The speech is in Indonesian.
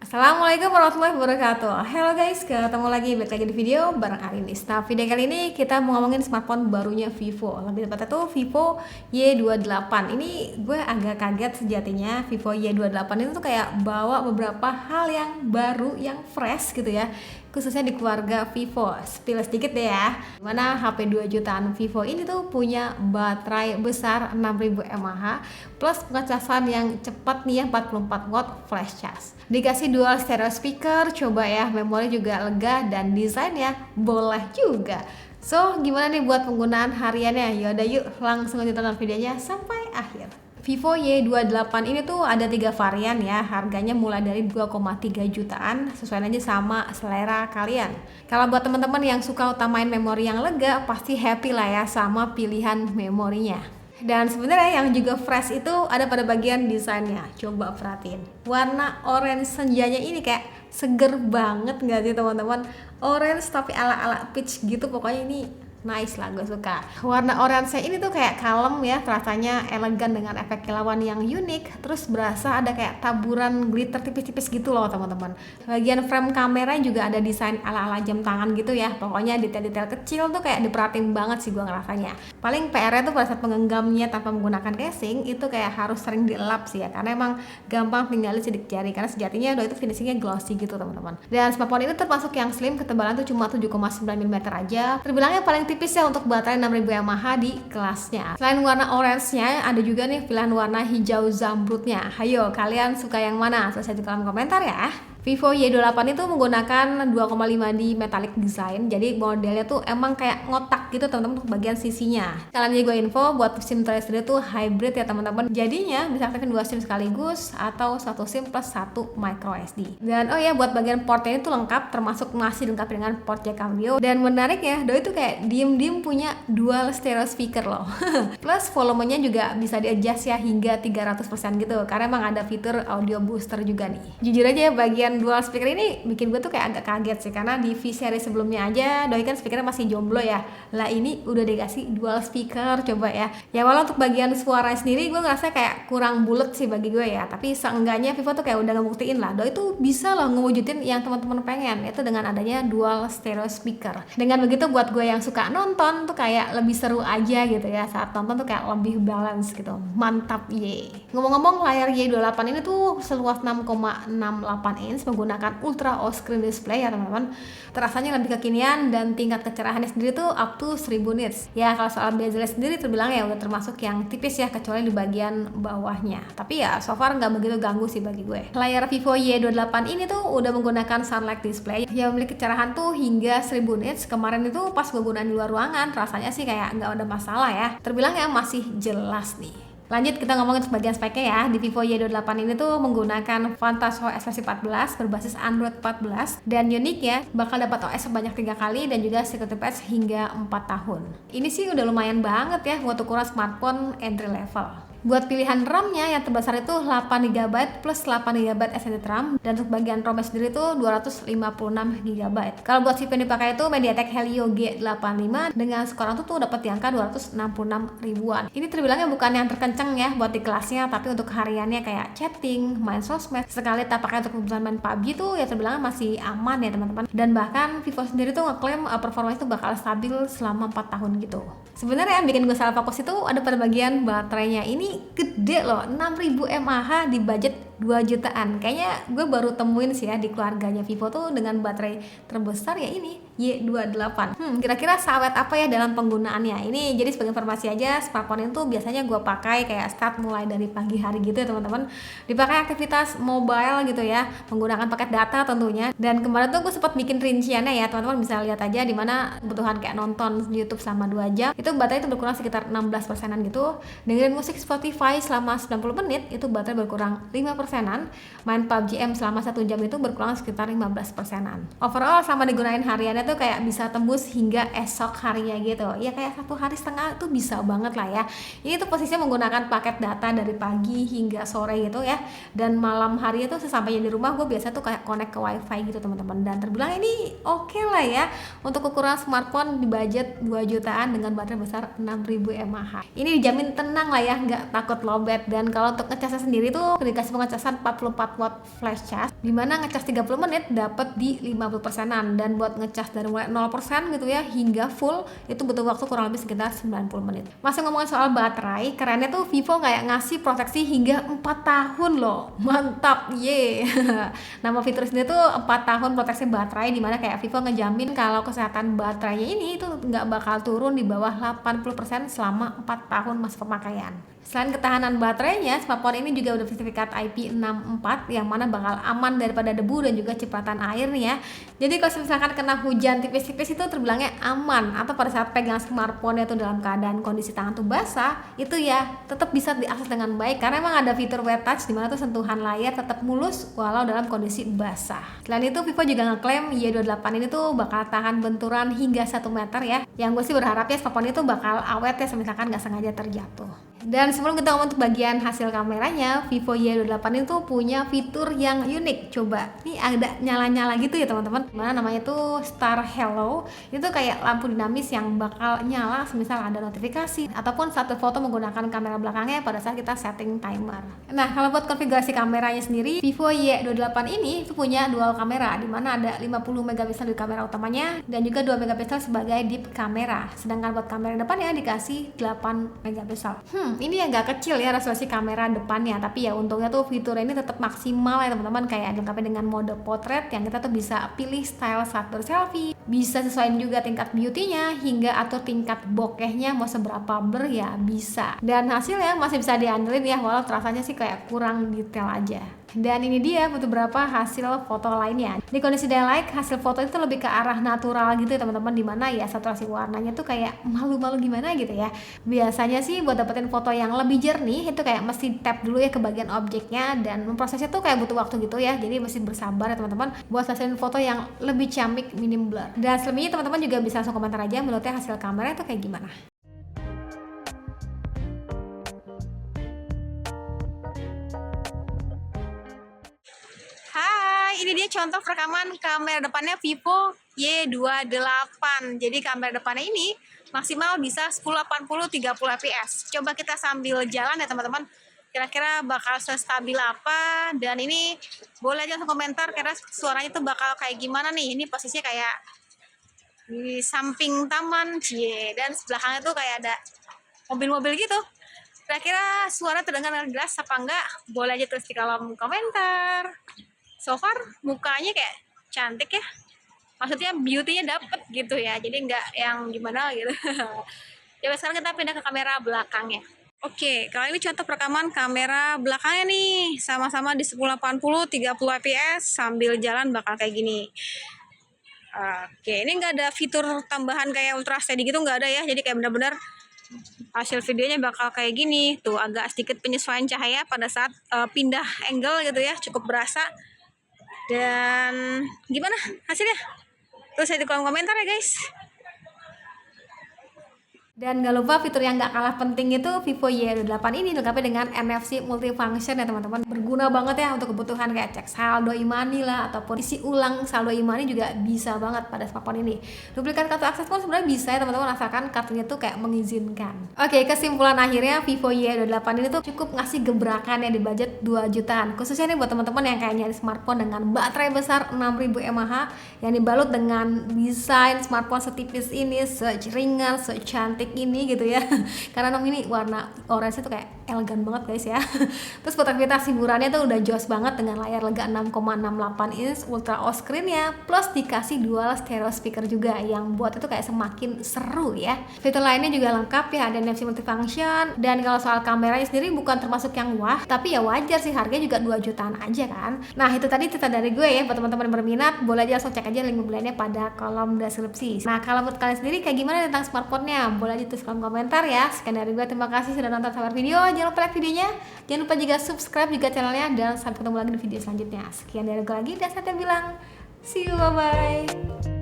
Assalamualaikum warahmatullahi wabarakatuh. Hello guys, ketemu lagi balik lagi di video bareng Arinis. Nah, video kali ini kita mau ngomongin smartphone barunya Vivo. Lebih tepatnya tuh Vivo Y28. Ini gue agak kaget sejatinya. Vivo Y28 itu tuh kayak bawa beberapa hal yang baru, yang fresh gitu ya, khususnya di keluarga Vivo. Spill sedikit deh ya, dimana HP 2 jutaan Vivo ini tuh punya baterai besar 6000 mAh plus pengecasan yang cepat nih ya, 44 watt flash charge. Dikasih dual stereo speaker, coba ya, memori juga lega dan desainnya boleh juga. So, gimana nih buat penggunaan hariannya? Yaudah yuk langsung aja tonton videonya sampai akhir. Vivo Y28 ini tuh ada 3 varian ya, harganya mulai dari 2,3 jutaan, sesuai aja sama selera kalian. Kalau buat teman-teman yang suka utamain memori yang lega, pasti happy lah ya sama pilihan memorinya. Dan sebenarnya yang juga fresh itu ada pada bagian desainnya. Coba perhatiin, warna orange senjanya ini kayak seger banget nggak sih teman-teman? Orange tapi ala-ala peach gitu, pokoknya ini nice lah, gue suka. Warna orange ini tuh kayak kalem ya, rasanya elegan dengan efek kilauan yang unik. Terus berasa ada kayak taburan glitter tipis-tipis gitu loh teman-teman. Bagian frame kamera juga ada desain ala-ala jam tangan gitu ya. Pokoknya detail-detail kecil tuh kayak diperhatiin banget sih gue ngerasanya. Paling PR-nya tuh pada saat mengenggamnya tanpa menggunakan casing itu kayak harus sering dielap sih ya, karena emang gampang tinggalin sidik jari, karena sejatinya udah itu finishingnya glossy gitu teman-teman. Dan smartphone ini termasuk yang slim, ketebalan tuh cuma 7,9 mm aja. Terbilangnya paling tipis ya untuk baterai 6000 mAh di kelasnya. Selain warna orange-nya, ada juga nih pilihan warna hijau zamrudnya. Hayo, kalian suka yang mana? Tulis aja di kolom komentar ya. Vivo Y28 itu menggunakan 2,5D metallic design, jadi modelnya tuh emang kayak ngotak gitu teman-teman untuk bagian sisinya. Kalian juga info buat SIM sendiri tuh hybrid ya teman-teman, jadinya bisa aktifin 2 SIM sekaligus atau 1 SIM plus 1 micro SD. Dan oh ya, buat bagian portnya itu lengkap, termasuk masih dilengkapi dengan port jack audio. Dan menarik ya, doi itu kayak diem-diem punya dual stereo speaker loh. Plus volumenya juga bisa di-adjust ya hingga 300% gitu, karena emang ada fitur audio booster juga nih. Jujur aja bagian dual speaker ini bikin gue tuh kayak agak kaget sih, karena di V series sebelumnya aja doi kan speakernya masih jomblo ya. Lah ini udah dikasih dual speaker, coba ya. Ya walau untuk bagian suara sendiri gue ngerasa kayak kurang bulet sih bagi gue ya, tapi seenggaknya Vivo tuh kayak udah ngebuktiin lah doi tuh bisa loh ngewujudin yang teman-teman pengen, itu dengan adanya dual stereo speaker. Dengan begitu buat gue yang suka nonton tuh kayak lebih seru aja gitu ya, saat nonton tuh kayak lebih balance gitu. Mantap ye. Ngomong-ngomong, layar Y28 ini tuh seluas 6,68 inch menggunakan ultra OLED screen display ya teman-teman. Terasanya lebih kekinian dan tingkat kecerahannya sendiri tuh up to 1000 nits. Ya kalau soal bezel sendiri terbilang ya udah termasuk yang tipis ya, kecuali di bagian bawahnya. Tapi ya so far nggak begitu ganggu sih bagi gue. Layar Vivo Y28 ini tuh udah menggunakan sunlight display yang memiliki kecerahan tuh hingga 1000 nits. Kemarin itu pas gue gunain di luar ruangan rasanya sih kayak nggak ada masalah ya. Terbilang ya masih jelas nih. Lanjut kita ngomongin bagian speknya ya. Di Vivo Y28 ini tuh menggunakan Vantage OS versi 14 berbasis Android 14, dan uniknya bakal dapat OS sebanyak 3 kali dan juga security patch hingga 4 tahun. Ini sih udah lumayan banget ya buat ukuran smartphone entry level. Buat pilihan RAM-nya yang terbesar itu 8GB plus 8GB SSD RAM, dan untuk bagian ROM sendiri itu 256GB. Kalau buat chip yang dipakai itu MediaTek Helio G85 dengan skor tuh dapat di angka 266 ribuan. Ini terbilangnya bukan yang terkencang ya buat di kelasnya, tapi untuk hariannya kayak chatting, main sosmed, sekali tak pakai untuk kebutuhan main PUBG tuh ya terbilangnya masih aman ya teman-teman. Dan bahkan Vivo sendiri tuh ngeklaim performanya itu bakal stabil selama 4 tahun gitu. Sebenarnya yang bikin gue salah fokus itu ada pada bagian baterainya. Ini gede loh, 6000 mAh di budget 2 jutaan. Kayaknya gue baru temuin sih ya di keluarganya Vivo tuh dengan baterai terbesar ya ini Y28. Kira-kira sawet apa ya dalam penggunaannya? Ini jadi sebagai informasi aja, smartphone itu biasanya gue pakai kayak start mulai dari pagi hari gitu ya teman-teman. Dipakai aktivitas mobile gitu ya, menggunakan paket data tentunya. Dan kemarin tuh gue sempat bikin rinciannya ya, teman-teman bisa lihat aja di mana kebutuhan kayak nonton YouTube selama 2 jam. Itu baterai itu berkurang sekitar 16%-an gitu. Dengerin musik Spotify selama 90 menit itu baterai berkurang 5%-an. Main PUBG selama 1 jam itu berkurang sekitar 15%-an. Overall selama digunain hariannya tuh kayak bisa tembus hingga esok harinya gitu ya, kayak 1,5 hari tuh bisa banget lah ya. Ini tuh posisinya menggunakan paket data dari pagi hingga sore gitu ya, dan malam harinya tuh sesampainya di rumah gue biasa tuh kayak connect ke wifi gitu teman-teman, dan terbilang ini oke lah ya untuk ukuran smartphone di budget 2 jutaan dengan baterai besar 6000 mAh. Ini dijamin tenang lah ya, nggak takut lowbat. Dan kalau untuk ngecasnya sendiri tuh dikasih pengecasan 44 watt flash charge, dimana ngecas 30 menit dapat di 50%an, dan buat ngecas dari mulai 0% gitu ya hingga full itu butuh waktu kurang lebih sekitar 90 menit. Masih ngomongin soal baterai, kerennya tuh Vivo kayak ngasih proteksi hingga 4 tahun loh, mantap ye. Nama fitur sendiri tuh 4 tahun proteksi baterai, dimana kayak Vivo ngejamin kalau kesehatan baterainya ini itu nggak bakal turun di bawah 80% selama 4 tahun masa pemakaian. Selain ketahanan baterainya, smartphone ini juga udah sertifikat IP64 yang mana bakal aman daripada debu dan juga cipratan air nih ya. Jadi kalau misalkan kena hujan tipis-tipis itu terbilangnya aman, atau pada saat pegang smartphone itu dalam keadaan kondisi tangan tuh basah, itu ya tetap bisa diakses dengan baik karena emang ada fitur wet touch di mana tuh sentuhan layar tetap mulus walau dalam kondisi basah. Selain itu Vivo juga ngeklaim Y28 ini tuh bakal tahan benturan hingga 1 meter ya. Yang gue sih berharap ya smartphone itu bakal awet ya misalkan nggak sengaja terjatuh. Dan sebelum kita ngomong untuk bagian hasil kameranya, Vivo Y28 itu punya fitur yang unik. Coba, ini ada nyala-nyala gitu ya teman-teman. Mana namanya tuh Star Hello. Itu kayak lampu dinamis yang bakal nyala semisal ada notifikasi ataupun satu foto menggunakan kamera belakangnya pada saat kita setting timer. Nah, kalau buat konfigurasi kameranya sendiri, Vivo Y28 ini itu punya dual kamera, di mana ada 50 megapiksel di kamera utamanya dan juga 2 megapiksel sebagai deep kamera. Sedangkan buat kamera depannya dikasih 8 megapiksel. Ini agak kecil ya resolusi kamera depannya, tapi ya untungnya tuh fitur ini tetap maksimal ya teman-teman, kayak dilengkapi dengan mode potret yang kita tuh bisa pilih style saat berselfie, bisa sesuaiin juga tingkat beauty-nya hingga atur tingkat bokehnya mau seberapa blur ya bisa. Dan hasilnya masih bisa diandelin ya, walau terasanya sih kayak kurang detail aja. Dan ini dia beberapa hasil foto lainnya. Di kondisi daylight hasil foto itu lebih ke arah natural gitu ya teman-teman, dimana ya saturasi warnanya tuh kayak malu-malu gimana gitu ya. Biasanya sih buat dapetin foto yang lebih jernih itu kayak mesti tap dulu ya ke bagian objeknya, dan memprosesnya tuh kayak butuh waktu gitu ya, jadi mesti bersabar ya teman-teman buat hasilin foto yang lebih ciamik minim blur. Dan selebihnya teman-teman juga bisa langsung komentar aja menurutnya hasil kamera itu kayak gimana. Hai, ini dia contoh rekaman kamera depannya Vivo Y28. Jadi kamera depannya ini maksimal bisa 1080 30 fps. Coba kita sambil jalan ya teman-teman, kira-kira bakal sestabil apa. Dan ini boleh aja langsung komentar kira suaranya tuh bakal kayak gimana nih. Ini posisinya kayak di samping taman, dan sebelahnya tuh kayak ada mobil-mobil gitu. Kira-kira suara terdengar jelas apa enggak? Boleh aja tulis di kolom komentar. So far mukanya kayak cantik ya, maksudnya beauty-nya dapet gitu ya, jadi nggak yang gimana gitu. Coba sekarang kita pindah ke kamera belakangnya. Oke, kalau ini contoh rekaman kamera belakangnya nih, sama-sama di 1080 30 fps sambil jalan bakal kayak gini. Oke, ini nggak ada fitur tambahan kayak ultra steady gitu, nggak ada ya, jadi kayak bener-bener hasil videonya bakal kayak gini. Tuh agak sedikit penyesuaian cahaya pada saat pindah angle gitu ya, cukup berasa. Dan gimana hasilnya? Terus di kolom komentar ya guys. Dan gak lupa fitur yang gak kalah penting itu Vivo Y28 ini dilengkapi dengan NFC multifunction ya teman-teman. Berguna banget ya untuk kebutuhan kayak cek saldo e-money lah, ataupun isi ulang saldo e-money juga bisa banget pada smartphone ini. Duplikat kartu akses pun sebenarnya bisa ya teman-teman, asalkan kartunya tuh kayak mengizinkan. Oke, kesimpulan akhirnya Vivo Y28 ini tuh cukup ngasih gebrakan ya di budget 2 jutaan. Khususnya nih buat teman-teman yang kayak nyari smartphone dengan baterai besar 6000 mAh yang dibalut dengan desain smartphone setipis ini, seringan, secantik ini gitu ya. Karena ini warna orange itu kayak elegan banget guys ya. Terus buat aktivitas hiburannya tuh udah jos banget dengan layar lega 6,68 inch ultra OLED screen-nya, plus dikasih dual stereo speaker juga yang buat itu kayak semakin seru ya. Fitur lainnya juga lengkap ya, ada NFC multifunction. Dan kalau soal kameranya sendiri bukan termasuk yang wah, tapi ya wajar sih, harganya juga 2 jutaan aja kan. Nah itu tadi cerita dari gue ya, buat teman-teman yang berminat boleh aja langsung cek aja link pembeliannya pada kolom deskripsi. Nah kalau buat kalian sendiri kayak gimana tentang smartphone-nya, boleh aja tulis kolom komentar ya. Sekian dari gue, terima kasih sudah nonton sampai video. Jangan lupa like videonya, jangan lupa juga subscribe juga channelnya, dan sampai ketemu lagi di video selanjutnya. Sekian dari gue lagi, dan saya bilang see you, bye bye.